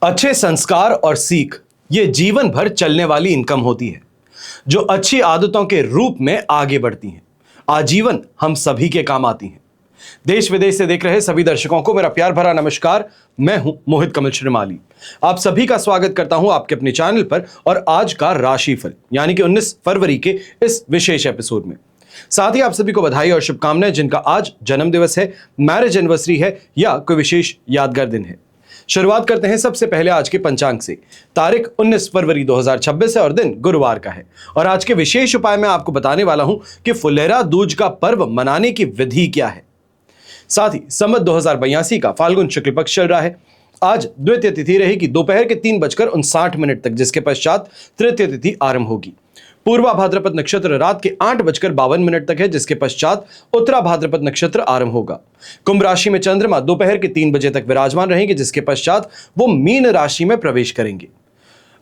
अच्छे संस्कार और सीख ये जीवन भर चलने वाली इनकम होती है जो अच्छी आदतों के रूप में आगे बढ़ती हैं। आजीवन हम सभी के काम आती हैं। देश विदेश से देख रहे सभी दर्शकों को मेरा प्यार भरा नमस्कार। मैं हूं मोहित कमल श्रीमाली। आप सभी का स्वागत करता हूं आपके अपने चैनल पर और आज का राशिफल यानी कि 19 फरवरी के इस विशेष एपिसोड में। साथ ही आप सभी को बधाई और शुभकामनाएं जिनका आज जन्म दिवस है, मैरिज एनिवर्सरी है या कोई विशेष यादगार दिन है। शुरुआत करते हैं सबसे पहले आज के पंचांग से। तारीख 19 फरवरी 2026 है और दिन गुरुवार का है। और आज के विशेष उपाय में आपको बताने वाला हूं कि फुलेरा दूज का पर्व मनाने की विधि क्या है। साथ ही संवत 2082 का फाल्गुन शुक्ल पक्ष चल रहा है। आज द्वितीय तिथि रहेगी दोपहर के 3:59 तक, जिसके पश्चात तृतीय तिथि आरंभ होगी। पूर्वा भाद्रपद नक्षत्र रात के 8:52 तक है, जिसके पश्चात उत्तरा भाद्रपद नक्षत्र आरंभ होगा। कुंभ राशि में चंद्रमा दोपहर के 3 बजे तक विराजमान रहेंगे, जिसके पश्चात वो मीन राशि में प्रवेश करेंगे।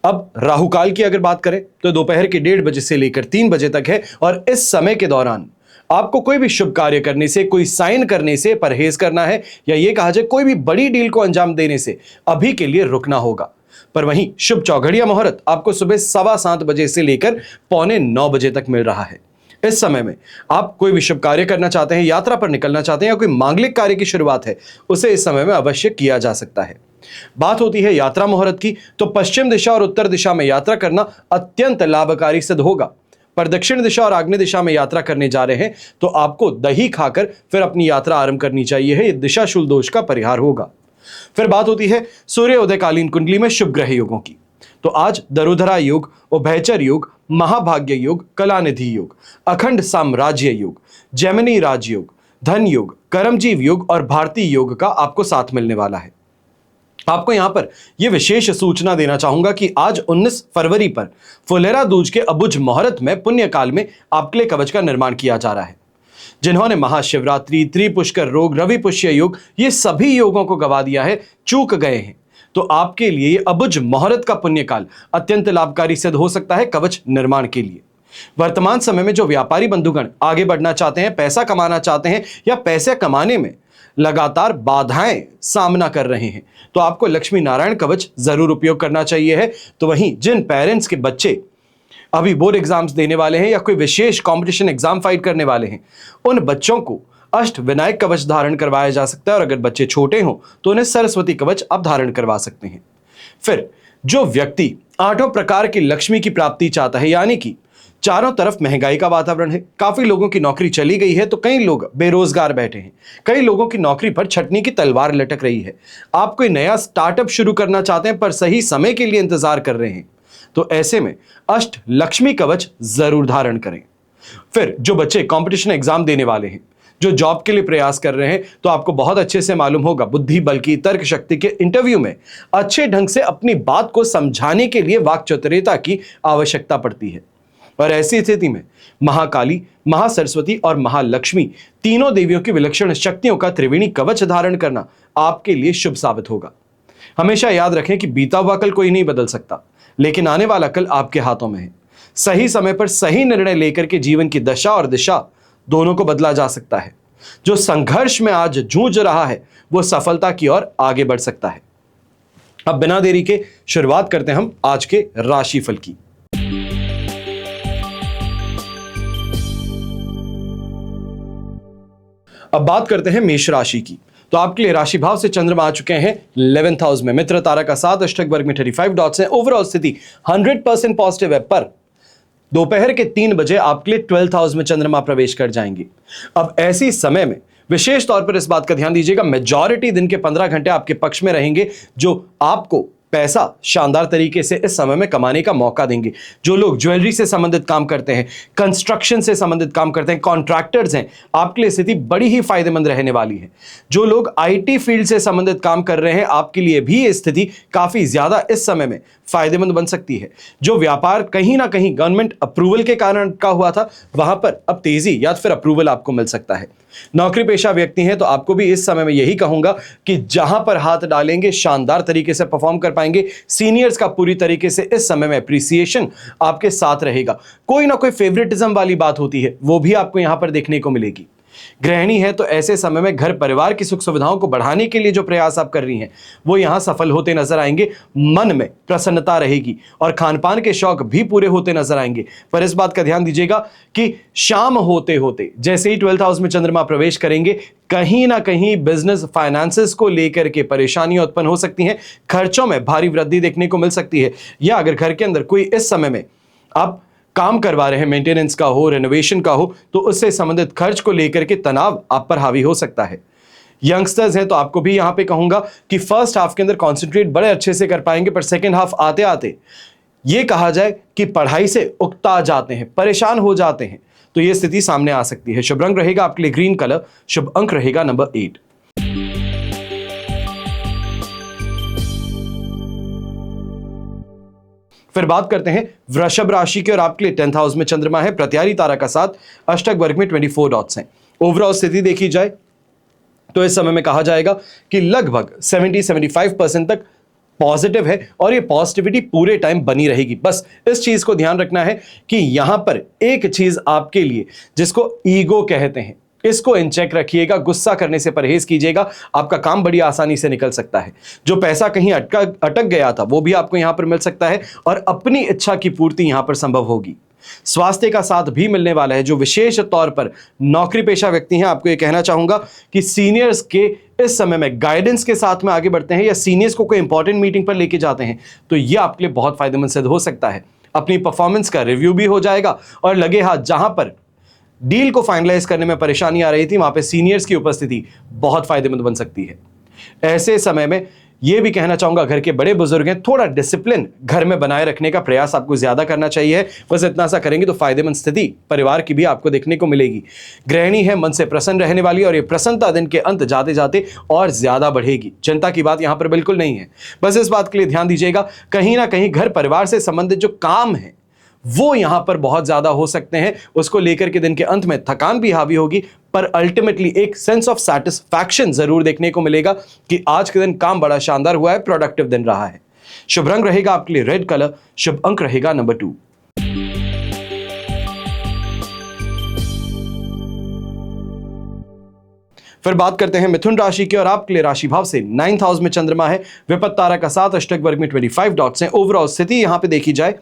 अब राहु काल की अगर बात करें तो दोपहर के 1:30 बजे से लेकर 3 बजे तक है और इस समय के दौरान आपको कोई भी शुभ कार्य करने से, कोई साइन करने से परहेज करना है या ये कहा जाए कोई भी बड़ी डील को अंजाम देने से अभी के लिए रुकना होगा। पर वहीं शुभ चौघड़िया मुहूर्त आपको सुबह 7:15 बजे से लेकर 8:45 बजे तक मिल रहा है। इस समय में आप कोई भी शुभ कार्य करना चाहते हैं, यात्रा पर निकलना चाहते हैं या कोई मांगलिक कार्य की शुरुआत है, उसे इस समय में अवश्य किया जा सकता है। बात होती है यात्रा मुहूर्त की, तो पश्चिम दिशा और उत्तर दिशा में यात्रा करना अत्यंत लाभकारी सिद्ध होगा। पर दक्षिण दिशा और आग्नेय दिशा में यात्रा करने जा रहे हैं तो आपको दही खाकर फिर अपनी यात्रा आरंभ करनी चाहिए है। यह दिशाशूल दोष का परिहार होगा। फिर बात होती है सूर्य उदयकालीन कुंडली में शुभ ग्रह योगों की। तो आज दरुधरा योग, उभयचर योग, महाभाग्य योग, कलानिधि योग, अखंड साम्राज्य योग, जैमिनी राजयोग, धन योग, करमजीव योग और भारतीय योग का आपको साथ मिलने वाला है। आपको यहां पर यह विशेष सूचना देना चाहूंगा कि आज 19 फरवरी पर फुलेरा दूज के अबुझ मुहूर्त में पुण्य काल में आपके लिए कवच का निर्माण किया जा रहा है। जिन्होंने महाशिवरात्रि, त्रिपुष्कर रोग, रवि पुष्य योग, ये सभी योगों को गवा दिया है, चूक गए हैं, तो आपके लिए ये अबुझ मुहूर्त का पुण्यकाल अत्यंत लाभकारी सिद्ध हो सकता है कवच निर्माण के लिए। वर्तमान समय में जो व्यापारी बंधुगण आगे बढ़ना चाहते हैं, पैसा कमाना चाहते हैं या पैसे कमाने में लगातार बाधाएं सामना कर रहे हैं, तो आपको लक्ष्मी नारायण कवच जरूर उपयोग करना चाहिए है। तो वहीं जिन पेरेंट्स के बच्चे अभी बोर्ड एग्जाम्स देने वाले हैं या कोई विशेष कंपटीशन एग्जाम फाइट करने वाले हैं, उन बच्चों को अष्ट विनायक कवच धारण करवाया जा सकता है और अगर बच्चे छोटे हों तो उन्हें सरस्वती कवच आप धारण करवा सकते हैं। फिर जो व्यक्ति 8 प्रकार की लक्ष्मी की प्राप्ति चाहता है, यानी कि चारों तरफ महंगाई का वातावरण है, काफी लोगों की नौकरी चली गई है तो कई लोग बेरोजगार बैठे हैं, कई लोगों की नौकरी पर छटनी की तलवार लटक रही है, आप कोई नया स्टार्टअप शुरू करना चाहते हैं पर सही समय के लिए इंतजार कर रहे हैं, तो ऐसे में अष्ट लक्ष्मी कवच जरूर धारण करें। फिर जो बच्चे कंपटीशन एग्जाम देने वाले हैं, जो जॉब के लिए प्रयास कर रहे हैं, तो आपको बहुत अच्छे से मालूम होगा बुद्धि बल की, तर्क शक्ति के इंटरव्यू में अच्छे ढंग से अपनी बात को समझाने के लिए वाक्चातुर्यता की आवश्यकता पड़ती है। और ऐसी स्थिति में महाकाली, महासरस्वती और महालक्ष्मी तीनों देवियों की विलक्षण शक्तियों का त्रिवेणी कवच धारण करना आपके लिए शुभ साबित होगा। हमेशा याद रखें कि बीता हुआ कल कोई नहीं बदल सकता, लेकिन आने वाला कल आपके हाथों में है। सही समय पर सही निर्णय लेकर के जीवन की दशा और दिशा दोनों को बदला जा सकता है। जो संघर्ष में आज जूझ रहा है वो सफलता की ओर आगे बढ़ सकता है। अब बिना देरी के शुरुआत करते हैं हम आज के राशिफल की। अब बात करते हैं मेष राशि की। तो आपके लिए राशि भाव से चंद्रमा आ चुके हैं 11th हाउस में। मित्र तारा का 7, अष्टक वर्ग में 35 डॉट्स हैं। ओवरऑल स्थिति 100% पॉजिटिव है, पर दोपहर के 3 बजे आपके लिए 12th हाउस में चंद्रमा प्रवेश कर जाएंगे। अब ऐसी समय में विशेष तौर पर इस बात का ध्यान दीजिएगा, मेजॉरिटी दिन के 15 घंटे आपके पक्ष में रहेंगे, जो आपको पैसा शानदार तरीके से इस समय में कमाने का मौका देंगे। जो लोग ज्वेलरी से संबंधित काम करते हैं, कंस्ट्रक्शन से संबंधित काम करते हैं, कॉन्ट्रैक्टर्स हैं, आपके लिए स्थिति बड़ी ही फायदेमंद रहने वाली है। जो लोग आईटी फील्ड से संबंधित काम कर रहे हैं, आपके लिए भी ये स्थिति काफी ज्यादा इस समय में फायदेमंद बन सकती है। जो व्यापार कहीं ना कहीं गवर्नमेंट अप्रूवल के कारण अटका हुआ था, वहां पर अब तेजी या फिर अप्रूवल आपको मिल सकता है। नौकरी पेशा व्यक्ति हैं तो आपको भी इस समय में यही कहूंगा कि जहां पर हाथ डालेंगे शानदार तरीके से परफॉर्म कर पाएंगे। सीनियर्स का पूरी तरीके से इस समय में अप्रिसिएशन आपके साथ रहेगा। कोई ना कोई फेवरेटिज्म वाली बात होती है, वो भी आपको यहां पर देखने को मिलेगी। गृहिणी है तो ऐसे समय में घर परिवार की सुख सुविधाओं को बढ़ाने के लिए जो प्रयास आप कर रही हैं वो यहां सफल होते नजर आएंगे। मन में प्रसन्नता रहेगी और खान पान के शौक भी पूरे होते नजर आएंगे। पर इस बात का ध्यान दीजिएगा कि शाम होते होते जैसे ही 12th हाउस में चंद्रमा प्रवेश करेंगे, कहीं ना कहीं बिजनेस फाइनेंसेस को लेकर के परेशानियां उत्पन्न हो सकती हैं। खर्चों में भारी वृद्धि देखने को मिल सकती है, या अगर घर के अंदर कोई इस समय में आप काम करवा रहे हैं, मेंटेनेंस का हो, रेनोवेशन का हो, तो उससे संबंधित खर्च को लेकर के तनाव आप पर हावी हो सकता है। यंगस्टर्स हैं तो आपको भी यहां पे कहूंगा कि फर्स्ट हाफ के अंदर कंसंट्रेट बड़े अच्छे से कर पाएंगे, पर सेकंड हाफ आते आते ये कहा जाए कि पढ़ाई से उकता जाते हैं, परेशान हो जाते हैं, तो यह स्थिति सामने आ सकती है। शुभ रंग रहेगा आपके लिए ग्रीन कलर, शुभ अंक रहेगा नंबर 8। फिर बात करते हैं वृषभ राशि की, और आपके लिए 10th हाउस में चंद्रमा है, प्रत्यारी तारा का साथ, अष्टक वर्ग में 24 डॉट्स हैं। ओवरऑल स्थिति देखी जाए तो इस समय में कहा जाएगा कि लगभग 70-75% तक पॉजिटिव है, और ये पॉजिटिविटी पूरे टाइम बनी रहेगी। बस इस चीज को ध्यान रखना है कि यहां पर एक चीज आपके लिए जिसको ईगो कहते हैं, इसको इन चेक रखिएगा, गुस्सा करने से परहेज कीजिएगा, आपका काम बड़ी आसानी से निकल सकता है। जो पैसा कहीं अटक गया था वो भी आपको यहां पर मिल सकता है, और अपनी इच्छा की पूर्ति यहां पर संभव होगी। स्वास्थ्य का साथ भी मिलने वाला है। जो विशेष तौर पर नौकरी पेशा व्यक्ति हैं, आपको यह कहना चाहूंगा कि सीनियर्स के इस समय में गाइडेंस के साथ में आगे बढ़ते हैं, या सीनियर्स को कोई इंपॉर्टेंट मीटिंग पर लेके जाते हैं, तो यह आपके लिए बहुत फायदेमंद सिद्ध हो सकता है। अपनी परफॉर्मेंस का रिव्यू भी हो जाएगा, और लगे हाथ जहां पर डील को फाइनलाइज करने में परेशानी आ रही थी वहां पे सीनियर्स की उपस्थिति बहुत फायदेमंद बन सकती है। ऐसे समय में यह भी कहना चाहूंगा, घर के बड़े बुजुर्ग हैं, थोड़ा डिसिप्लिन घर में बनाए रखने का प्रयास आपको ज्यादा करना चाहिए। बस इतना सा करेंगे तो फायदेमंद स्थिति परिवार की भी आपको देखने को मिलेगी। गृहिणी है मन से प्रसन्न रहने वाली, और यह प्रसन्नता दिन के अंत जाते जाते और ज्यादा बढ़ेगी। चिंता की बात यहां पर बिल्कुल नहीं है। बस इस बात के लिए ध्यान दीजिएगा, कहीं ना कहीं घर परिवार से संबंधित जो काम है वो यहां पर बहुत ज्यादा हो सकते हैं, उसको लेकर के दिन के अंत में थकान भी हावी होगी, पर अल्टीमेटली एक सेंस ऑफ सैटिस्फैक्शन जरूर देखने को मिलेगा कि आज के दिन काम बड़ा शानदार हुआ है, प्रोडक्टिव दिन रहा है। शुभ रंग रहेगा आपके लिए रेड कलर, शुभ अंक रहेगा नंबर 2। फिर बात करते हैं मिथुन राशि की, और आपके लिए राशि भाव से 9th हाउस में चंद्रमा है, विपत्त तारा का साथ, अष्टक वर्ग में 25 डॉट्स हैं। ओवरऑल स्थिति यहां पे देखी जाए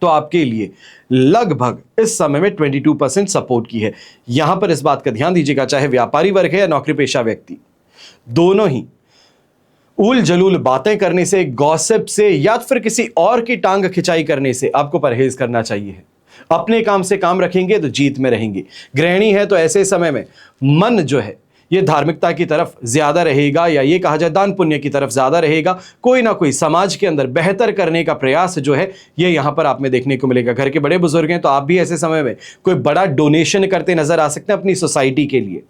तो आपके लिए लगभग इस समय में 22% सपोर्ट की है। यहां पर इस बात का ध्यान दीजिएगा, चाहे व्यापारी वर्ग है या नौकरी पेशा व्यक्ति, दोनों ही उल जलूल बातें करने से, गॉसिप से, या फिर किसी और की टांग खिंचाई करने से आपको परहेज करना चाहिए। अपने काम से काम रखेंगे तो जीत में रहेंगे। गृहिणी है तो ऐसे समय में मन जो है ये धार्मिकता की तरफ ज्यादा रहेगा, या ये कहा जाए दान पुण्य की तरफ ज्यादा रहेगा। कोई ना कोई समाज के अंदर बेहतर करने का प्रयास जो है ये यहां पर आप में देखने को मिलेगा। घर के बड़े बुजुर्ग हैं तो आप भी ऐसे समय में कोई बड़ा डोनेशन करते नजर आ सकते हैं अपनी सोसाइटी के लिए।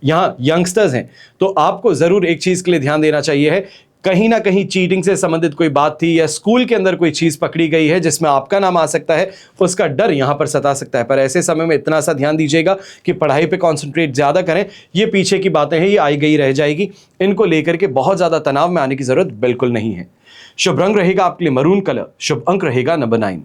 यहां यंगस्टर्स हैं तो आपको जरूर एक चीज के लिए ध्यान देना चाहिए है, कहीं ना कहीं चीटिंग से संबंधित कोई बात थी, या स्कूल के अंदर कोई चीज पकड़ी गई है जिसमें आपका नाम आ सकता है, उसका डर यहां पर सता सकता है। पर ऐसे समय में इतना सा ध्यान दीजिएगा कि पढ़ाई पे कंसंट्रेट ज्यादा करें। ये पीछे की बातें हैं, ये आई गई रह जाएगी, इनको लेकर के बहुत ज्यादा तनाव में आने की जरूरत बिल्कुल नहीं है। शुभ रंग रहेगा आपके लिए मरून कलर, शुभ अंक रहेगा नंबर 9।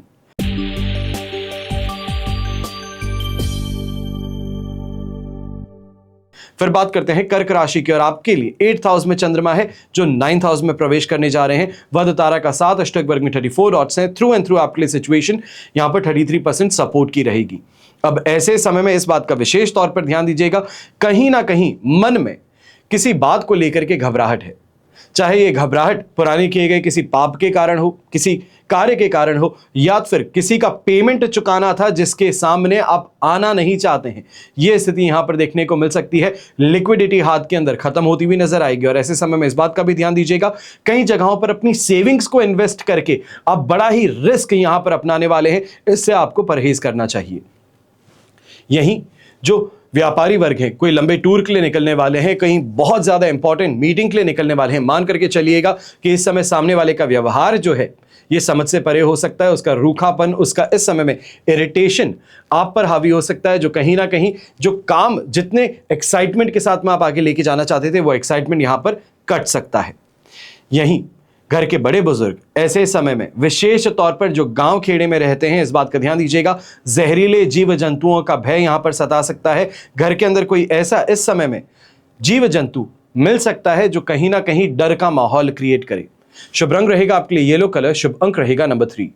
फिर बात करते हैं कर्क राशि की, और आपके लिए 8th हाउस में चंद्रमा है जो 9th हाउस में प्रवेश करने जा रहे हैं। वध तारा का साथ, अष्टक वर्ग में 34 डॉट्स हैं। थ्रू एंड थ्रू आपके लिए सिचुएशन यहां पर 33% सपोर्ट की रहेगी। अब ऐसे समय में इस बात का विशेष तौर पर ध्यान दीजिएगा, कहीं ना कहीं मन में किसी बात को लेकर के घबराहट है, चाहे ये घबराहट पुराने किए गए किसी पाप के कारण हो, किसी कार्य के कारण हो, या फिर किसी का पेमेंट चुकाना था जिसके सामने आप आना नहीं चाहते हैं। यह स्थिति यहां पर देखने को मिल सकती है। लिक्विडिटी हाथ के अंदर खत्म होती हुई नजर आएगी, और ऐसे समय में इस बात का भी ध्यान दीजिएगा, कई जगहों पर अपनी सेविंग्स को इन्वेस्ट करके आप बड़ा ही रिस्क यहां पर अपनाने वाले हैं, इससे आपको परहेज करना चाहिए। यहीं जो व्यापारी वर्ग है, कोई लंबे टूर के लिए निकलने वाले हैं, कहीं बहुत ज्यादा इंपॉर्टेंट मीटिंग के लिए निकलने वाले हैं, मान करके चलिएगा कि इस समय सामने वाले का व्यवहार जो है ये समझ से परे हो सकता है। उसका रूखापन, उसका इस समय में इरिटेशन आप पर हावी हो सकता है, जो कहीं ना कहीं जो काम जितने एक्साइटमेंट के साथ में आप आगे लेके जाना चाहते थे वो एक्साइटमेंट यहां पर कट सकता है। यहीं घर के बड़े बुजुर्ग ऐसे समय में विशेष तौर पर जो गांव खेड़े में रहते हैं, इस बात का ध्यान दीजिएगा, जहरीले जीव जंतुओं का भय यहां पर सता सकता है। घर के अंदर कोई ऐसा इस समय में जीव जंतु मिल सकता है जो कहीं ना कहीं डर का माहौल क्रिएट करे। शुभ रंग रहेगा आपके लिए येलो कलर, शुभ अंक रहेगा नंबर 3।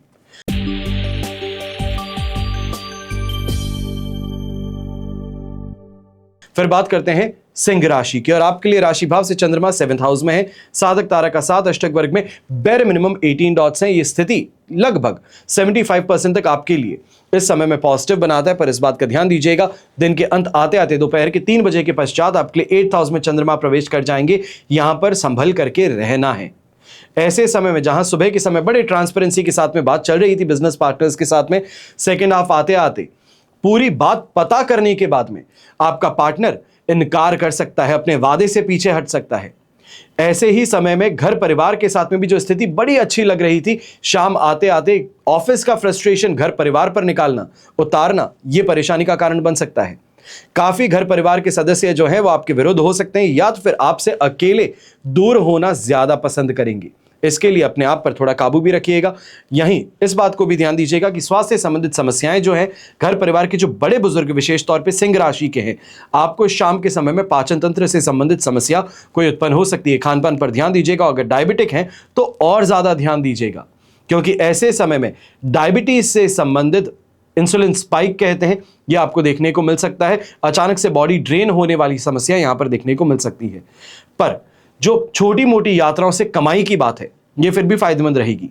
फिर बात करते हैं सिंह राशि की और आपके लिए राशि भाव से चंद्रमा 7th हाउस में है, साधक तारा का 7 अष्टक वर्ग में बेर मिनिमम 18 डॉट्स हैं। ये स्थिति लगभग 75% तक आपके लिए इस समय में पॉजिटिव बनाता है, पर इस बात का ध्यान दीजिएगा दिन के अंत आते आते दोपहर के 3 बजे के पश्चात आपके लिए 8th हाउस में चंद्रमा प्रवेश कर जाएंगे। यहां पर संभल करके रहना है। ऐसे समय में जहां सुबह के समय बड़े ट्रांसपेरेंसी के साथ में बात चल रही थी बिजनेस पार्टनर्स के साथ में, सेकेंड हाफ आते आते पूरी बात पता करने के बाद में आपका पार्टनर इनकार कर सकता है, अपने वादे से पीछे हट सकता है। ऐसे ही समय में घर परिवार के साथ में भी जो स्थिति बड़ी अच्छी लग रही थी, शाम आते आते ऑफिस का फ्रस्ट्रेशन घर परिवार पर निकालना, उतारना, यह परेशानी का कारण बन सकता है। काफी घर परिवार के सदस्य जो हैं वो आपके विरुद्ध हो सकते हैं या तो फिर आपसे अकेले दूर होना ज्यादा पसंद करेंगे। इसके लिए अपने आप पर थोड़ा काबू भी रखिएगा। यहीं इस बात को भी ध्यान दीजिएगा कि स्वास्थ्य से संबंधित समस्याएं जो हैं, घर परिवार के जो बड़े बुजुर्ग विशेष तौर पे सिंह राशि के हैं, आपको शाम के समय में पाचन तंत्र से संबंधित समस्या कोई उत्पन्न हो सकती है। खान पान पर ध्यान दीजिएगा। अगर डायबिटिक हैं तो और ज्यादा ध्यान दीजिएगा, क्योंकि ऐसे समय में डायबिटीज से संबंधित इंसुलिन स्पाइक कहते हैं, यह आपको देखने को मिल सकता है। अचानक से बॉडी ड्रेन होने वाली समस्या यहां पर देखने को मिल सकती है। पर जो छोटी मोटी यात्राओं से कमाई की बात है, यह फिर भी फायदेमंद रहेगी।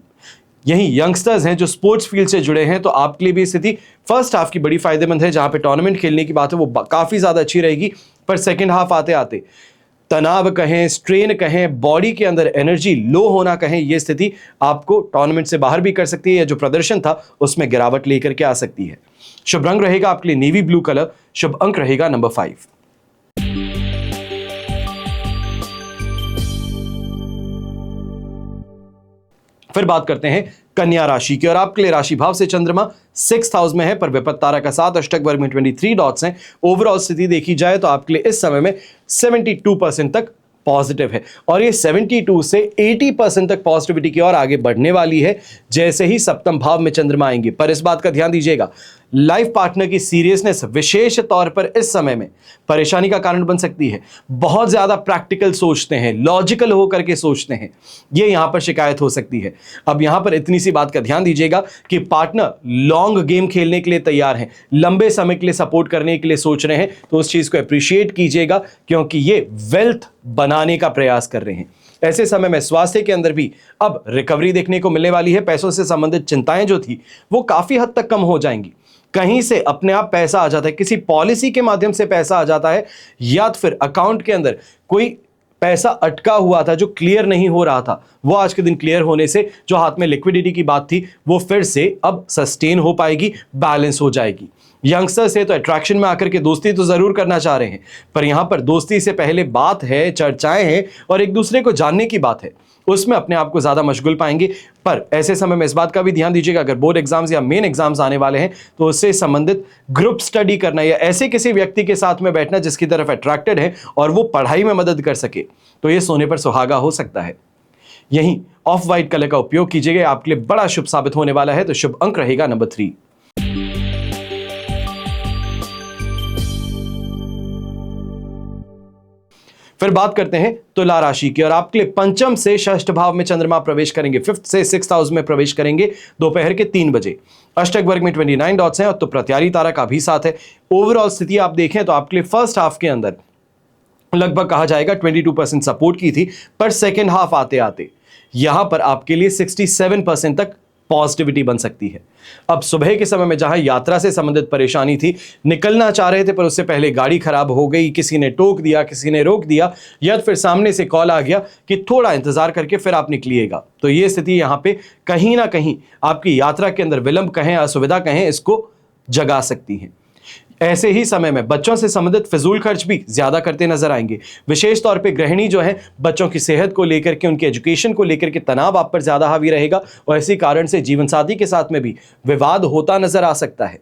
यहीं यंगस्टर्स हैं जो स्पोर्ट्स फील्ड से जुड़े हैं, तो आपके लिए भी स्थिति फर्स्ट हाफ की बड़ी फायदेमंद है। जहां पे टूर्नामेंट खेलने की बात है वो काफी ज्यादा अच्छी रहेगी, पर सेकेंड हाफ आते आते तनाव कहें, स्ट्रेन कहें, बॉडी के अंदर एनर्जी लो होना कहें, यह स्थिति आपको टूर्नामेंट से बाहर भी कर सकती है या जो प्रदर्शन था उसमें गिरावट लेकर के आ सकती है। शुभ रंग रहेगा आपके लिए नेवी ब्लू कलर, शुभ अंक रहेगा नंबर 5। फिर बात करते हैं कन्या राशि की और आपके लिए राशि भाव से चंद्रमा 6th हाउस में है, पर विपत्त तारा का 7 अष्टक वर्ग में 23 डॉट्स हैं। ओवरऑल स्थिति देखी जाए तो आपके लिए इस समय में 72% तक पॉजिटिव है और ये 72 से 80% तक पॉजिटिविटी की ओर आगे बढ़ने वाली है जैसे ही सप्तम भाव में चंद्रमा आएंगे। पर इस बात का ध्यान दीजिएगा, लाइफ पार्टनर की सीरियसनेस विशेष तौर पर इस समय में परेशानी का कारण बन सकती है। बहुत ज्यादा प्रैक्टिकल सोचते हैं, लॉजिकल होकर के सोचते हैं, ये यहां पर शिकायत हो सकती है। अब यहां पर इतनी सी बात का ध्यान दीजिएगा कि पार्टनर लॉन्ग गेम खेलने के लिए तैयार हैं, लंबे समय के लिए सपोर्ट करने के लिए सोच रहे हैं, तो उस चीज को अप्रिशिएट कीजिएगा, क्योंकि ये वेल्थ बनाने का प्रयास कर रहे हैं। ऐसे समय में स्वास्थ्य के अंदर भी अब रिकवरी देखने को मिलने वाली है। पैसों से संबंधित चिंताएं जो थी वो काफी हद तक कम हो जाएंगी। कहीं से अपने आप पैसा आ जाता है, किसी पॉलिसी के माध्यम से पैसा आ जाता है, या फिर अकाउंट के अंदर कोई पैसा अटका हुआ था जो क्लियर नहीं हो रहा था, वो आज के दिन क्लियर होने से जो हाथ में लिक्विडिटी की बात थी वो फिर से अब सस्टेन हो पाएगी, बैलेंस हो जाएगी। यंगस्टर्स है तो अट्रैक्शन में आकर के दोस्ती तो जरूर करना चाह रहे हैं, पर यहां पर दोस्ती से पहले बात है, चर्चाएं हैं और एक दूसरे को जानने की बात है, उसमें अपने आप को ज्यादा मशगूल पाएंगे। पर ऐसे समय में इस बात का भी ध्यान दीजिएगा, अगर बोर्ड एग्जाम्स या मेन एग्जाम्स आने वाले हैं तो उससे संबंधित ग्रुप स्टडी करना या ऐसे किसी व्यक्ति के साथ में बैठना जिसकी तरफ अट्रैक्टेड है और वो पढ़ाई में मदद कर सके, तो ये सोने पर सुहागा हो सकता है। यहीं ऑफ व्हाइट कलर का उपयोग कीजिएगा, आपके लिए बड़ा शुभ साबित होने वाला है। तो शुभ अंक रहेगा नंबर 3। फिर बात करते हैं तुला राशि की और आपके लिए पंचम से षष्ठ भाव में चंद्रमा प्रवेश करेंगे, 5th से 6th हाउस में प्रवेश करेंगे दोपहर के 3 बजे। अष्टक वर्ग में 29 डॉट्स हैं और तो प्रत्यारी तारा का भी साथ है। ओवरऑल स्थिति आप देखें तो आपके लिए फर्स्ट हाफ के अंदर लगभग कहा जाएगा 22% सपोर्ट की थी, पर सेकेंड हाफ आते आते यहां पर आपके लिए 67% तक पॉजिटिविटी बन सकती है। अब सुबह के समय में जहां यात्रा से संबंधित परेशानी थी, निकलना चाह रहे थे पर उससे पहले गाड़ी खराब हो गई, किसी ने टोक दिया, किसी ने रोक दिया, या फिर सामने से कॉल आ गया कि थोड़ा इंतजार करके फिर आप निकलिएगा, तो ये स्थिति यहां पे कहीं ना कहीं आपकी यात्रा के अंदर विलंब कहें, असुविधा कहें, इसको जगा सकती है। ऐसे ही समय में बच्चों से संबंधित फिजूल खर्च भी ज्यादा करते नजर आएंगे। विशेष तौर पे गृहिणी जो है, बच्चों की सेहत को लेकर के, उनके एजुकेशन को लेकर के तनाव आप पर ज्यादा हावी रहेगा और इसी कारण से जीवन साथी के साथ में भी विवाद होता नजर आ सकता है।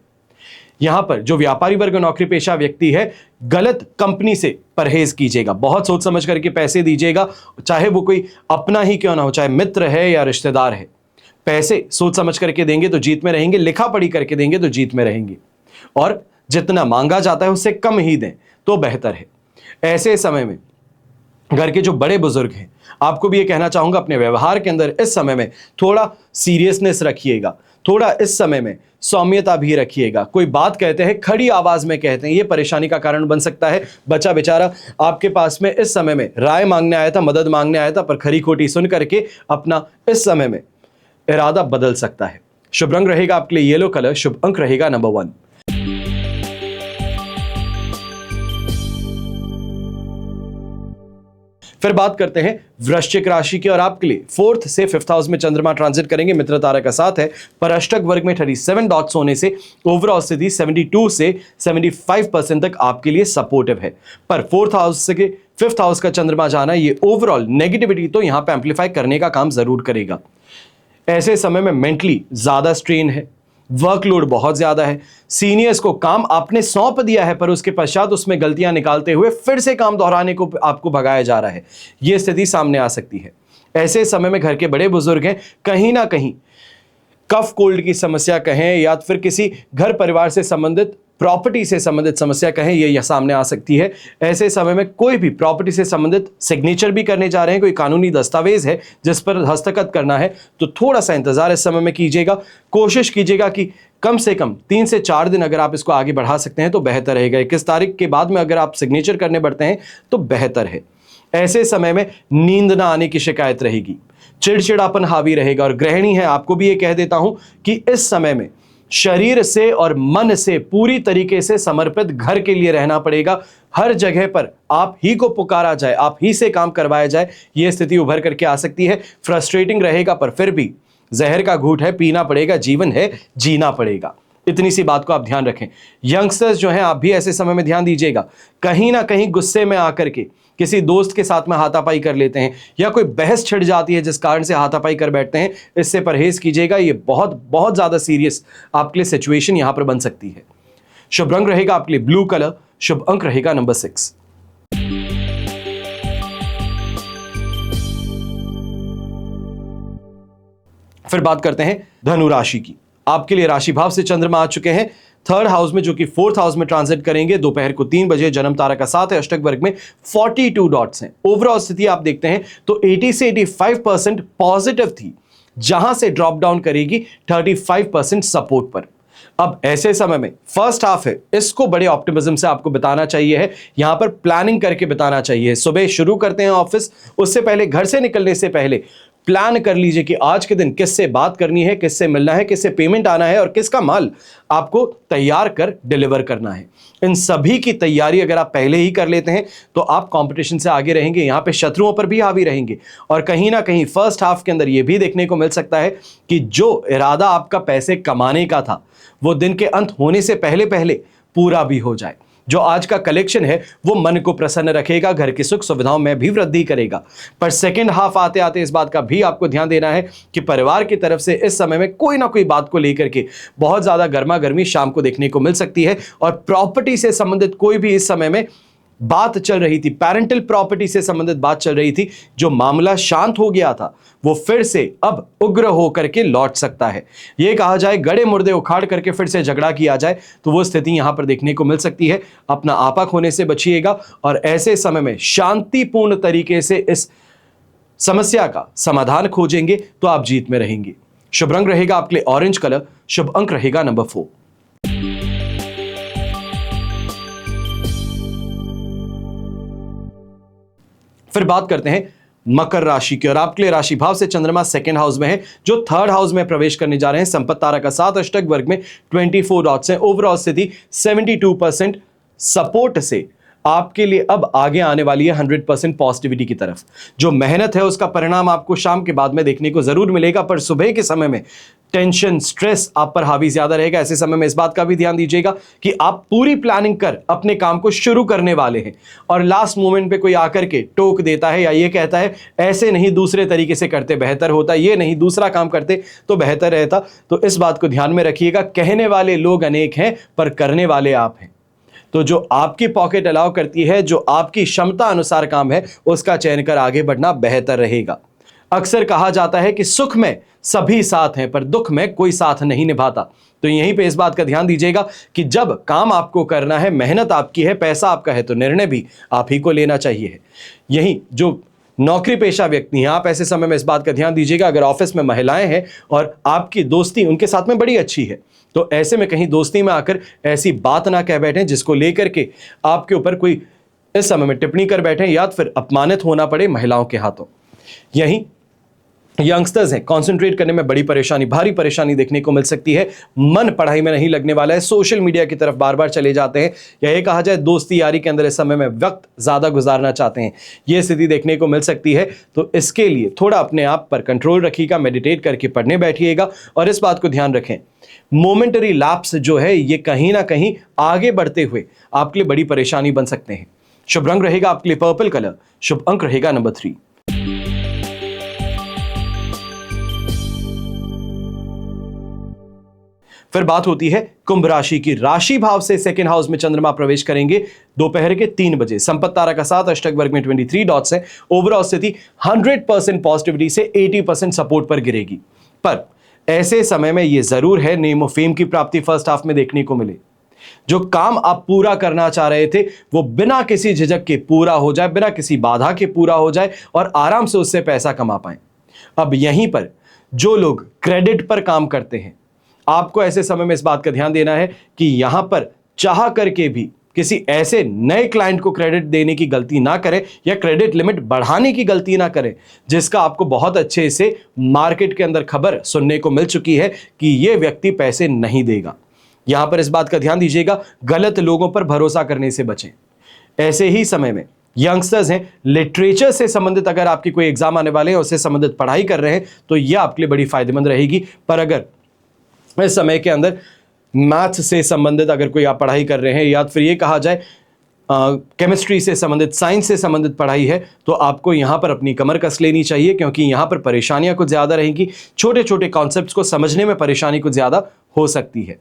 यहां पर जो व्यापारी वर्ग नौकरी पेशा व्यक्ति है, गलत कंपनी से परहेज कीजिएगा। बहुत सोच समझ करके पैसे दीजिएगा, चाहे वो कोई अपना ही क्यों ना हो, चाहे मित्र है या रिश्तेदार है। पैसे सोच समझ करके देंगे तो जीत में रहेंगे, लिखा पढ़ी करके देंगे तो जीत में रहेंगे। और जितना मांगा जाता है उससे कम ही दें तो बेहतर है। ऐसे समय में घर के जो बड़े बुजुर्ग हैं, आपको भी ये कहना चाहूंगा, अपने व्यवहार के अंदर इस समय में थोड़ा सीरियसनेस रखिएगा, थोड़ा इस समय में सौम्यता भी रखिएगा। कोई बात कहते हैं, खड़ी आवाज में कहते हैं, ये परेशानी का कारण बन सकता है। बच्चा बेचारा आपके पास में इस समय में राय मांगने आया था, मदद मांगने आया था, पर खरी खोटी सुन करके अपना इस समय में इरादा बदल सकता है। शुभ रंग रहेगा आपके लिए येलो कलर, शुभ अंक रहेगा नंबर 1। फिर बात करते हैं वृश्चिक राशि की, और आपके लिए 4th से 5th हाउस में चंद्रमा ट्रांजिट करेंगे, मित्र तारा का साथ है, पर अष्टक वर्ग में 37 डॉट्स होने से ओवरऑल स्थिति 72 से 75% तक आपके लिए सपोर्टिव है। पर 4th हाउस से 5th हाउस का चंद्रमा जाना, ये ओवरऑल नेगेटिविटी तो यहां पे एम्पलीफाई करने का काम जरूर करेगा। ऐसे समय में मेंटली ज्यादा स्ट्रेन है, वर्कलोड बहुत ज्यादा है, सीनियर्स को काम आपने सौंप दिया है पर उसके पश्चात उसमें गलतियां निकालते हुए फिर से काम दोहराने को आपको भगाया जा रहा है, यह स्थिति सामने आ सकती है। ऐसे समय में घर के बड़े बुजुर्ग हैं, कहीं ना कहीं कफ कोल्ड की समस्या कहें या फिर किसी घर परिवार से संबंधित प्रॉपर्टी से संबंधित समस्या कहें, ये सामने आ सकती है। ऐसे समय में कोई भी प्रॉपर्टी से संबंधित सिग्नेचर भी करने जा रहे हैं, कोई कानूनी दस्तावेज है जिस पर हस्तखत करना है, तो थोड़ा सा इंतजार इस समय में कीजिएगा। कोशिश कीजिएगा कि कम से कम 3 से 4 दिन अगर आप इसको आगे बढ़ा सकते हैं तो बेहतर रहेगा। 21 तारीख के बाद में अगर आप सिग्नेचर करने बढ़ते हैं तो बेहतर है। ऐसे समय में नींद ना आने की शिकायत रहेगी, चिड़चिड़ापन हावी रहेगा। और गृहिणी है, आपको भी ये कह देता हूं कि इस समय में शरीर से और मन से पूरी तरीके से समर्पित घर के लिए रहना पड़ेगा। हर जगह पर आप ही को पुकारा जाए, आप ही से काम करवाया जाए, यह स्थिति उभर करके आ सकती है। फ्रस्ट्रेटिंग रहेगा पर फिर भी जहर का घूंट है, पीना पड़ेगा, जीवन है, जीना पड़ेगा। इतनी सी बात को आप ध्यान रखें। यंगस्टर्स जो हैं, आप भी ऐसे समय में ध्यान दीजिएगा, कहीं ना कहीं गुस्से में आकर के किसी दोस्त के साथ में हाथापाई कर लेते हैं या कोई बहस छिड़ जाती है जिस कारण से हाथापाई कर बैठते हैं, इससे परहेज कीजिएगा। ये बहुत बहुत ज्यादा सीरियस आपके लिए सिचुएशन यहां पर बन सकती है। शुभ रंग रहेगा आपके लिए ब्लू कलर, शुभ अंक रहेगा नंबर 6। फिर बात करते हैं धनु राशि की। आपके लिए राशि भाव से चंद्रमा आ चुके हैं 3rd हाउस में, जो कि 4th हाउस में ट्रांजिट करेंगे। दोपहर को 3 बजे जन्म तारा का साथ है, अष्टक वर्ग में 42 डॉट्स हैं। ओवरऑल स्थिति आप देखते हैं तो 80 से 85% पॉजिटिव थी, जहां से ड्रॉप डाउन करेगी 35% सपोर्ट पर। अब ऐसे समय में फर्स्ट हाफ है, इसको बड़े ऑप्टिमिज्म से आपको बताना चाहिए है, यहां पर प्लानिंग करके बताना चाहिए। सुबह शुरू करते हैं ऑफिस, उससे पहले घर से निकलने से पहले प्लान कर लीजिए कि आज के दिन किससे बात करनी है, किससे मिलना है, किससे पेमेंट आना है और किसका माल आपको तैयार कर डिलीवर करना है। इन सभी की तैयारी अगर आप पहले ही कर लेते हैं तो आप कंपटीशन से आगे रहेंगे, यहां पे शत्रुओं पर भी हावी रहेंगे। और कहीं ना कहीं फर्स्ट हाफ के अंदर यह भी देखने को मिल सकता है कि जो इरादा आपका पैसे कमाने का था वो दिन के अंत होने से पहले पहले पूरा भी हो जाए। जो आज का कलेक्शन है वो मन को प्रसन्न रखेगा, घर की सुख सुविधाओं में भी वृद्धि करेगा। पर सेकंड हाफ आते आते इस बात का भी आपको ध्यान देना है कि परिवार की तरफ से इस समय में कोई ना कोई बात को लेकर के बहुत ज्यादा गर्मा गर्मी शाम को देखने को मिल सकती है। और प्रॉपर्टी से संबंधित कोई भी इस समय में बात चल रही थी, पैरेंटल प्रॉपर्टी से संबंधित बात चल रही थी, जो मामला शांत हो गया था वो फिर से अब उग्र होकर के लौट सकता है। यह कहा जाए गड़े मुर्दे उखाड़ करके फिर से झगड़ा किया जाए तो वो स्थिति यहां पर देखने को मिल सकती है। अपना आपा खोने से बचिएगा और ऐसे समय में शांतिपूर्ण तरीके से इस समस्या का समाधान खोजेंगे तो आप जीत में रहेंगे। शुभ रंग रहेगा आपके लिए ऑरेंज कलर, शुभ अंक रहेगा नंबर 4। फिर बात करते हैं मकर राशि की, और आपके लिए राशि भाव से चंद्रमा 2nd हाउस में है, जो 3rd हाउस में प्रवेश करने जा रहे हैं। संपत्ति तारा का साथ, अष्टक वर्ग में 24 डॉट्स हैं। ओवरऑल स्थिति 72% सपोर्ट से आपके लिए अब आगे आने वाली है 100% पॉजिटिविटी की तरफ। जो मेहनत है उसका परिणाम आपको शाम के बाद में देखने को जरूर मिलेगा, पर सुबह के समय में टेंशन स्ट्रेस आप पर हावी ज्यादा रहेगा। ऐसे समय में इस बात का भी ध्यान दीजिएगा कि आप पूरी प्लानिंग कर अपने काम को शुरू करने वाले हैं और लास्ट मोमेंट पे कोई आकर के टोक देता है या ये कहता है ऐसे नहीं दूसरे तरीके से करते बेहतर होता, ये नहीं दूसरा काम करते तो बेहतर रहता। तो इस बात को ध्यान में रखिएगा, कहने वाले लोग अनेक हैं पर करने वाले आप हैं। तो जो आपकी पॉकेट अलाउ करती है, जो आपकी क्षमता अनुसार काम है, उसका चयन कर आगे बढ़ना बेहतर रहेगा। अक्सर कहा जाता है कि सुख में सभी साथ हैं पर दुख में कोई साथ नहीं निभाता। तो यहीं पे इस बात का ध्यान दीजिएगा कि जब काम आपको करना है, मेहनत आपकी है, पैसा आपका है, तो निर्णय भी आप ही को लेना चाहिए। यही जो नौकरी पेशा व्यक्ति हैं, आप ऐसे समय में इस बात का ध्यान दीजिएगा, अगर ऑफिस में महिलाएं हैं और आपकी दोस्ती उनके साथ में बड़ी अच्छी है, तो ऐसे में कहीं दोस्ती में आकर ऐसी बात ना कह बैठें जिसको लेकर के आपके ऊपर कोई इस समय में टिप्पणी कर बैठे या फिर अपमानित होना पड़े महिलाओं के हाथों। यही यंगस्टर्स हैं, कंसंट्रेट करने में बड़ी परेशानी, भारी परेशानी देखने को मिल सकती है। मन पढ़ाई में नहीं लगने वाला है, सोशल मीडिया की तरफ बार बार चले जाते हैं, या ये कहा जाए दोस्ती यारी के अंदर इस समय में वक्त ज़्यादा गुजारना चाहते हैं, ये स्थिति देखने को मिल सकती है। तो इसके लिए थोड़ा अपने आप पर कंट्रोल रखिएगा, मेडिटेट करके पढ़ने बैठिएगा और इस बात को ध्यान रखें, मोमेंटरी लैप्स जो है ये कहीं ना कहीं आगे बढ़ते हुए आपके लिए बड़ी परेशानी बन सकते हैं। शुभ रंग रहेगा आपके लिए पर्पल कलर, शुभ अंक रहेगा नंबर 3। फिर बात होती है कुंभ राशि की। राशि भाव से सेकंड हाउस में चंद्रमा प्रवेश करेंगे दोपहर के 3 बजे। संपत्ति तारा का साथ, अष्टक वर्ग में 23 डॉट्स है। ओवरऑल स्थिति 100% पॉजिटिविटी से 80% सपोर्ट पर गिरेगी। पर ऐसे समय में यह जरूर है नेम ऑफ फेम की प्राप्ति फर्स्ट हाफ में देखने को मिले। जो काम आप पूरा करना चाह रहे थे वो बिना किसी झिझक के पूरा हो जाए, बिना किसी बाधा के पूरा हो जाए और आराम से उससे पैसा कमा पाए। अब यहीं पर जो लोग क्रेडिट पर काम करते हैं, आपको ऐसे समय में इस बात का ध्यान देना है कि यहां पर चाह करके भी किसी ऐसे नए क्लाइंट को क्रेडिट देने की गलती ना करें या क्रेडिट लिमिट बढ़ाने की गलती ना करें, जिसका आपको बहुत अच्छे से मार्केट के अंदर खबर सुनने को मिल चुकी है कि यह व्यक्ति पैसे नहीं देगा। यहां पर इस बात का ध्यान दीजिएगा, गलत लोगों पर भरोसा करने से बचें। ऐसे ही समय में यंगस्टर्स हैं, लिटरेचर से संबंधित अगर आपकी कोई एग्जाम आने वाले हैं, उससे संबंधित पढ़ाई कर रहे हैं, तो यह आपके लिए बड़ी फायदेमंद रहेगी। पर अगर इस समय के अंदर मैथ्स से संबंधित अगर कोई आप पढ़ाई कर रहे हैं या फिर ये कहा जाए केमिस्ट्री से संबंधित, साइंस से संबंधित पढ़ाई है, तो आपको यहाँ पर अपनी कमर कस लेनी चाहिए, क्योंकि यहाँ पर परेशानियाँ कुछ ज़्यादा रहेंगी। छोटे छोटे कॉन्सेप्ट्स को समझने में परेशानी कुछ ज़्यादा हो सकती है।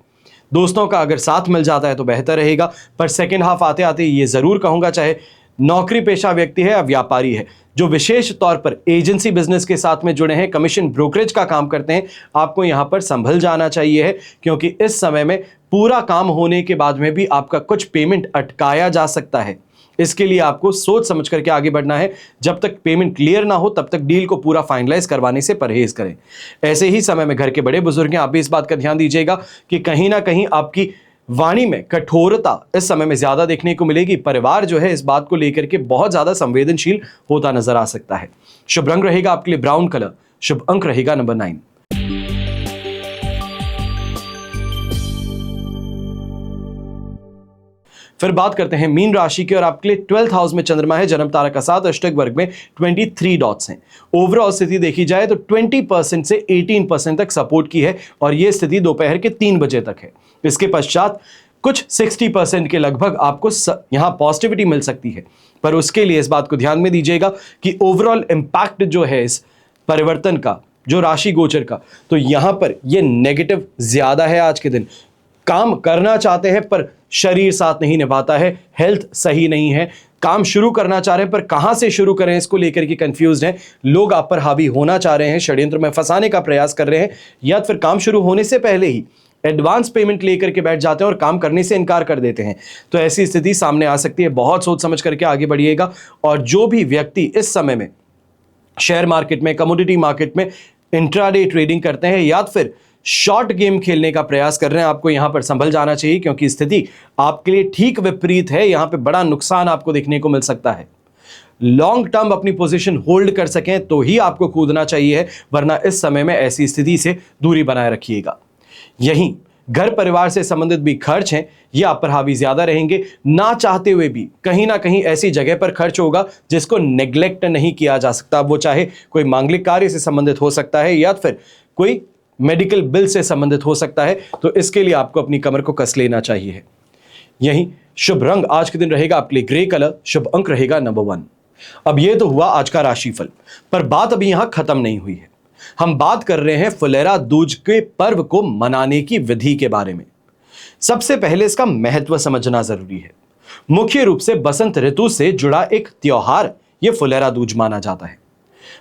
दोस्तों का अगर साथ मिल जाता है तो बेहतर रहेगा। पर सेकेंड हाफ आते आते ये ज़रूर कहूँगा, चाहे नौकरी पेशा व्यक्ति है या व्यापारी है, जो विशेष तौर पर एजेंसी बिजनेस के साथ में जुड़े हैं, कमीशन ब्रोकरेज का काम करते हैं, आपको यहां पर संभल जाना चाहिए है, क्योंकि इस समय में पूरा काम होने के बाद में भी आपका कुछ पेमेंट अटकाया जा सकता है। इसके लिए आपको सोच समझ करके आगे बढ़ना है। जब तक पेमेंट क्लियर ना हो तब तक डील को पूरा फाइनलाइज करवाने से परहेज करें। ऐसे ही समय में घर के बड़े बुजुर्ग हैं, आप भी इस बात का ध्यान दीजिएगा कि कहीं ना कहीं आपकी वाणी में कठोरता इस समय में ज्यादा देखने को मिलेगी। परिवार जो है इस बात को लेकर के बहुत ज्यादा संवेदनशील होता नजर आ सकता है। शुभ रंग रहेगा आपके लिए ब्राउन कलर, शुभ अंक रहेगा नंबर 9। फिर बात करते हैं मीन राशि की और आपके लिए 12th हाउस में चंद्रमा है। जन्म तारा का साथ, अष्टक वर्ग में 23 डॉट्स हैं। ओवरऑल स्थिति देखी जाए तो 20% से 18% तक सपोर्ट की है और यह स्थिति दोपहर के 3 बजे तक है। इसके पश्चात कुछ 60% के लगभग आपको यहां पॉजिटिविटी मिल सकती है। पर उसके लिए इस बात को ध्यान में दीजिएगा कि ओवरऑल इंपैक्ट जो है इस परिवर्तन का, जो राशि गोचर का, तो यहां पर यह नेगेटिव ज्यादा है। आज के दिन काम करना चाहते हैं पर शरीर साथ नहीं निभाता है, हेल्थ सही नहीं है, काम शुरू करना चाह रहे हैं पर कहां से शुरू करें इसको लेकर के कंफ्यूज्ड हैं। लोग आप पर हावी होना चाह रहे हैं, षड्यंत्र में फंसाने का प्रयास कर रहे हैं, या फिर काम शुरू होने से पहले ही एडवांस पेमेंट लेकर के बैठ जाते हैं और काम करने से इनकार कर देते हैं। तो ऐसी स्थिति सामने आ सकती है। बहुत सोच समझ करके आगे बढ़िएगा। और जो भी व्यक्ति इस समय में शेयर मार्केट में, कमोडिटी मार्केट में इंट्राडे ट्रेडिंग करते हैं या फिर शॉर्ट गेम खेलने का प्रयास कर रहे हैं, आपको यहां पर संभल जाना चाहिए, क्योंकि स्थिति आपके लिए ठीक विपरीत है। यहां पे बड़ा नुकसान आपको देखने को मिल सकता है। लॉन्ग टर्म अपनी पोजीशन होल्ड कर सकें तो ही आपको कूदना चाहिए, वरना इस समय में ऐसी स्थिति से दूरी बनाए रखिएगा। यहीं घर परिवार से संबंधित भी खर्च हैं, ये आप पर हावी ज्यादा रहेंगे। ना चाहते हुए भी कहीं ना कहीं ऐसी जगह पर खर्च होगा जिसको नेग्लेक्ट नहीं किया जा सकता। वो चाहे कोई मांगलिक कार्य से संबंधित हो सकता है या फिर कोई मेडिकल बिल से संबंधित हो सकता है। तो इसके लिए आपको अपनी कमर को कस लेना चाहिए। यही शुभ रंग आज के दिन रहेगा आपके लिए ग्रे कलर, शुभ अंक रहेगा नंबर 1। अब यह तो हुआ आज का राशिफल, पर बात अभी यहां खत्म नहीं हुई है। हम बात कर रहे हैं फुलेरा दूज के पर्व को मनाने की विधि के बारे में। सबसे पहले इसका महत्व समझना जरूरी है। मुख्य रूप से बसंत ऋतु से जुड़ा एक त्योहार यह फुलेरा दूज माना जाता है।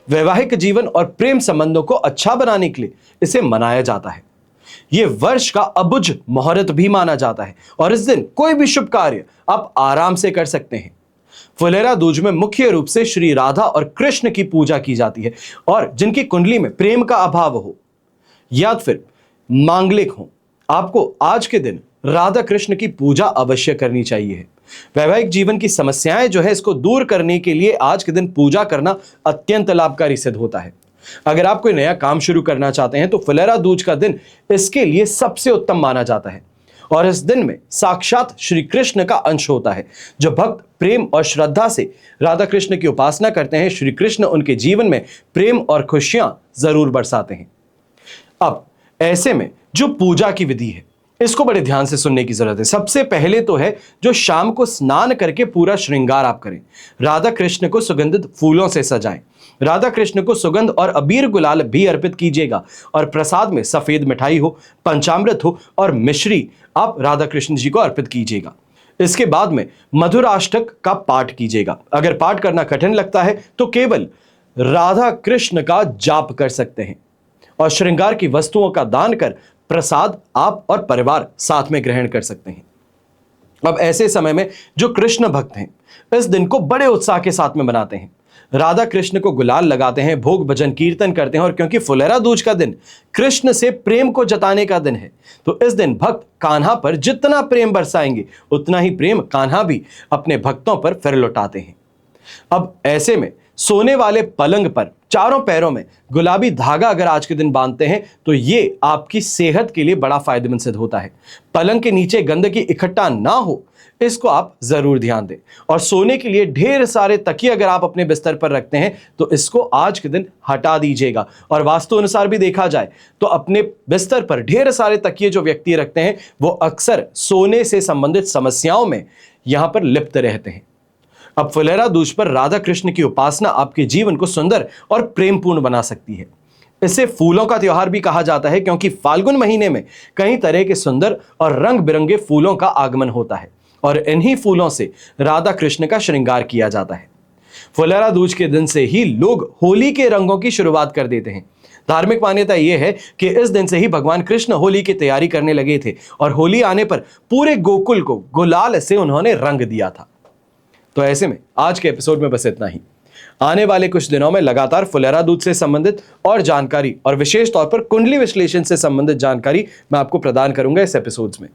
वैवाहिक जीवन और प्रेम संबंधों को अच्छा बनाने के लिए इसे मनाया जाता है। यह वर्ष का अबुझ मुहूर्त भी माना जाता है और इस दिन कोई भी शुभ कार्य आप आराम से कर सकते हैं। फुलेरा दूज में मुख्य रूप से श्री राधा और कृष्ण की पूजा की जाती है और जिनकी कुंडली में प्रेम का अभाव हो या फिर मांगलिक हो, आपको आज के दिन राधा कृष्ण की पूजा अवश्य करनी चाहिए। वैवाहिक जीवन की समस्याएं जो है इसको दूर करने के लिए आज के दिन पूजा करना अत्यंत लाभकारी सिद्ध होता है। अगर आप कोई नया काम शुरू करना चाहते हैं तो फुलेरा दूज का दिन इसके लिए सबसे उत्तम माना जाता है और इस दिन में साक्षात श्री कृष्ण का अंश होता है। जो भक्त प्रेम और श्रद्धा से राधा कृष्ण की उपासना करते हैं, श्री कृष्ण उनके जीवन में प्रेम और खुशियां जरूर बरसाते हैं। अब ऐसे में जो पूजा की विधि है इसको बड़े ध्यान से सुनने की जरूरत है। सबसे पहले तो है जो शाम को स्नान करके पूरा श्रृंगार आप करें। राधा कृष्ण को सुगंधित फूलों से सजाएं। राधा कृष्ण को सुगंध और अबीर गुलाल भी अर्पित कीजिएगा और प्रसाद में सफेद मिठाई हो, पंचामृत हो और मिश्री आप राधा कृष्ण जी को अर्पित कीजिएगा। इसके बाद में मधुराष्टक का पाठ कीजिएगा। अगर पाठ करना कठिन लगता है तो केवल राधा कृष्ण का जाप कर सकते हैं और श्रृंगार की वस्तुओं का दान कर प्रसाद आप और परिवार साथ में ग्रहण कर सकते हैं। अब ऐसे समय में जो कृष्ण भक्त हैं इस दिन को बड़े उत्साह के साथ में मनाते हैं। राधा कृष्ण को गुलाल लगाते हैं, भोग भजन कीर्तन करते हैं और क्योंकि फुलेरा दूज का दिन कृष्ण से प्रेम को जताने का दिन है तो इस दिन भक्त कान्हा पर जितना प्रेम बरसाएंगे उतना ही प्रेम कान्हा भी अपने भक्तों पर फिर लौटाते हैं। अब ऐसे में सोने वाले पलंग पर चारों पैरों में गुलाबी धागा अगर आज के दिन बांधते हैं तो ये आपकी सेहत के लिए बड़ा फायदेमंद सिद्ध होता है। पलंग के नीचे गंदगी इकट्ठा ना हो इसको आप जरूर ध्यान दें और सोने के लिए ढेर सारे तकिए अगर आप अपने बिस्तर पर रखते हैं तो इसको आज के दिन हटा दीजिएगा। और वास्तु अनुसार भी देखा जाए तो अपने बिस्तर पर ढेर सारे तकिए जो व्यक्ति रखते हैं वो अक्सर सोने से संबंधित समस्याओं में यहां पर लिप्त रहते हैं। अब फुलेरा दूज पर राधा कृष्ण की उपासना आपके जीवन को सुंदर और प्रेमपूर्ण बना सकती है। इसे फूलों का त्योहार भी कहा जाता है क्योंकि फाल्गुन महीने में कई तरह के सुंदर और रंग बिरंगे फूलों का आगमन होता है और इन्हीं फूलों से राधा कृष्ण का श्रृंगार किया जाता है। फुलेरा दूज के दिन से ही लोग होली के रंगों की शुरुआत कर देते हैं। धार्मिक मान्यता यह है कि इस दिन से ही भगवान कृष्ण होली की तैयारी करने लगे थे और होली आने पर पूरे गोकुल को गुलाल से उन्होंने रंग दिया था। तो ऐसे में आज के एपिसोड में बस इतना ही। आने वाले कुछ दिनों में लगातार फुलेरा दूज से संबंधित और जानकारी और विशेष तौर पर कुंडली विश्लेषण से संबंधित जानकारी मैं आपको प्रदान करूंगा इस एपिसोड्स में।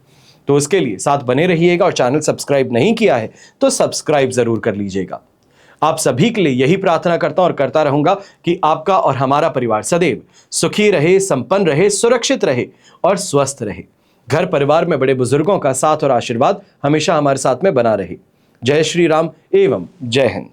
तो उसके लिए साथ बने रहिएगा और चैनल सब्सक्राइब नहीं किया है तो सब्सक्राइब जरूर कर लीजिएगा। आप सभी के लिए यही प्रार्थना करता हूं और करता रहूंगा कि आपका और हमारा परिवार सदैव सुखी रहे, संपन्न रहे, सुरक्षित रहे और स्वस्थ रहे। घर परिवार में बड़े बुजुर्गों का साथ और आशीर्वाद हमेशा हमारे साथ में बना रहे। जय श्री राम एवं जय हिंद।